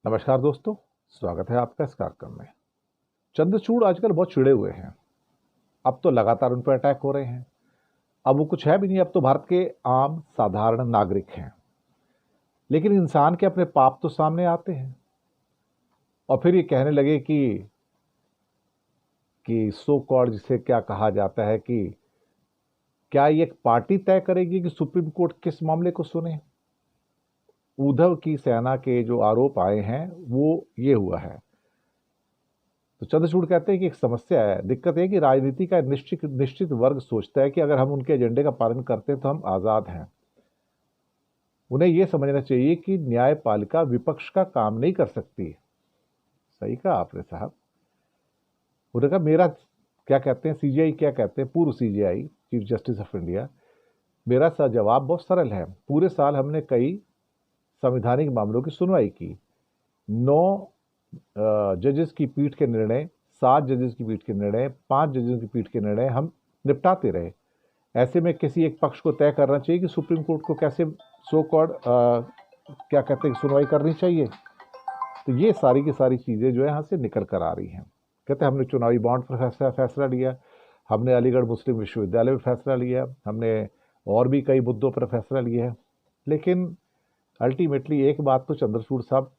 नमस्कार दोस्तों, स्वागत है आपका इस कार्यक्रम में। चंद्रचूड़ आजकल बहुत चिड़े हुए हैं। अब तो लगातार उन पर अटैक हो रहे हैं। अब वो कुछ है भी नहीं, अब तो भारत के आम साधारण नागरिक हैं। लेकिन इंसान के अपने पाप तो सामने आते हैं और फिर ये कहने लगे कि सो कॉल्ड जिसे क्या कहा जाता है कि क्या ये एक पार्टी तय करेगी कि सुप्रीम कोर्ट किस मामले को सुने। उद्धव की सेना के जो आरोप आए हैं वो ये हुआ है। तो चंद्रचूड़ कहते हैं कि एक समस्या है, दिक्कत है कि राजनीति का निश्चित निश्चित वर्ग सोचता है कि अगर हम उनके एजेंडे का पालन करते हैं तो हम आज़ाद हैं। उन्हें यह समझना चाहिए कि न्यायपालिका विपक्ष का काम नहीं कर सकती। सही कहा आपने साहब। उन्होंने कहा मेरा क्या कहते हैं सीजीआई, क्या कहते हैं पूर्व CGI chief justice of India, मेरा सा जवाब बहुत सरल है। पूरे साल हमने कई संवैधानिक मामलों की सुनवाई की। 9 जजेस की पीठ के निर्णय, 7 जजेस की पीठ के निर्णय, 5 जजेस की पीठ के निर्णय हम निपटाते रहे। ऐसे में किसी एक पक्ष को तय करना चाहिए कि सुप्रीम कोर्ट को कैसे सो कॉल्ड क्या कहते हैं सुनवाई करनी चाहिए। तो ये सारी की सारी चीज़ें जो है यहाँ से निकल कर आ रही हैं। कहते हैं हमने चुनावी बॉन्ड पर फैसला लिया, हमने अलीगढ़ मुस्लिम विश्वविद्यालय में फैसला लिया, हमने और भी कई मुद्दों पर फैसला लिया है। लेकिन अल्टीमेटली एक बात तो चंद्रचूड़ साहब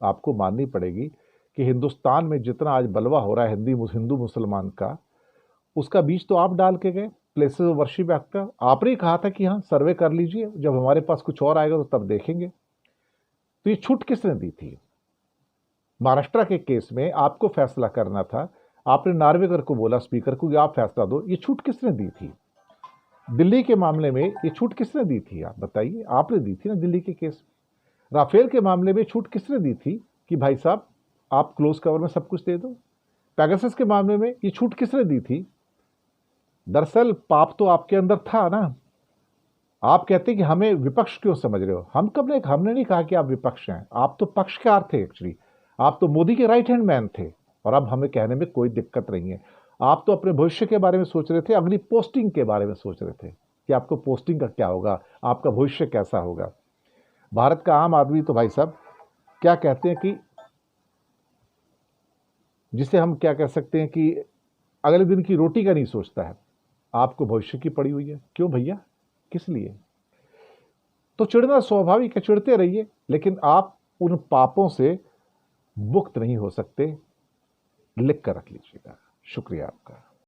आपको माननी पड़ेगी कि हिंदुस्तान में जितना आज बलवा हो रहा है हिंदू मुसलमान का, उसका बीज तो आप डाल के गए प्लेसेस ऑफ वर्शिप एक्ट का। आपने ही कहा था कि हाँ सर्वे कर लीजिए, जब हमारे पास कुछ और आएगा तो तब देखेंगे। तो ये छूट किसने दी थी? महाराष्ट्र के केस में आपको फैसला करना था, आपने नार्वेकर को बोला स्पीकर को कि आप फैसला दो। ये छूट किसने दी थी? दिल्ली के मामले में ये छूट किसने दी थी? आप बताइए। आपने दी थी ना दिल्ली के केस में। राफेल के मामले में छूट किसने दी थी कि भाई साहब आप क्लोज कवर में सब कुछ दे दो? पैगासस के मामले में ये छूट किसने दी थी? दरअसल पाप तो आपके अंदर था ना। आप कहते कि हमें विपक्ष क्यों समझ रहे हो? हमने नहीं कहा कि आप विपक्ष हैं, आप तो पक्षकार थे एक्चुअली। आप तो मोदी के राइट हैंड मैन थे और अब हमें कहने में कोई दिक्कत नहीं है। आप तो अपने भविष्य के बारे में सोच रहे थे, अगली पोस्टिंग के बारे में सोच रहे थे कि आपको पोस्टिंग का क्या होगा, आपका भविष्य कैसा होगा। भारत का आम आदमी तो भाई साहब क्या कहते हैं कि जिसे हम क्या कह सकते हैं कि अगले दिन की रोटी का नहीं सोचता है। आपको भविष्य की पड़ी हुई है। क्यों भैया, किस लिए? तो चिढ़ना स्वाभाविक है, चिढ़ते रहिए, लेकिन आप उन पापों से मुक्त नहीं हो सकते। लिख कर रख लीजिएगा। शुक्रिया आपका।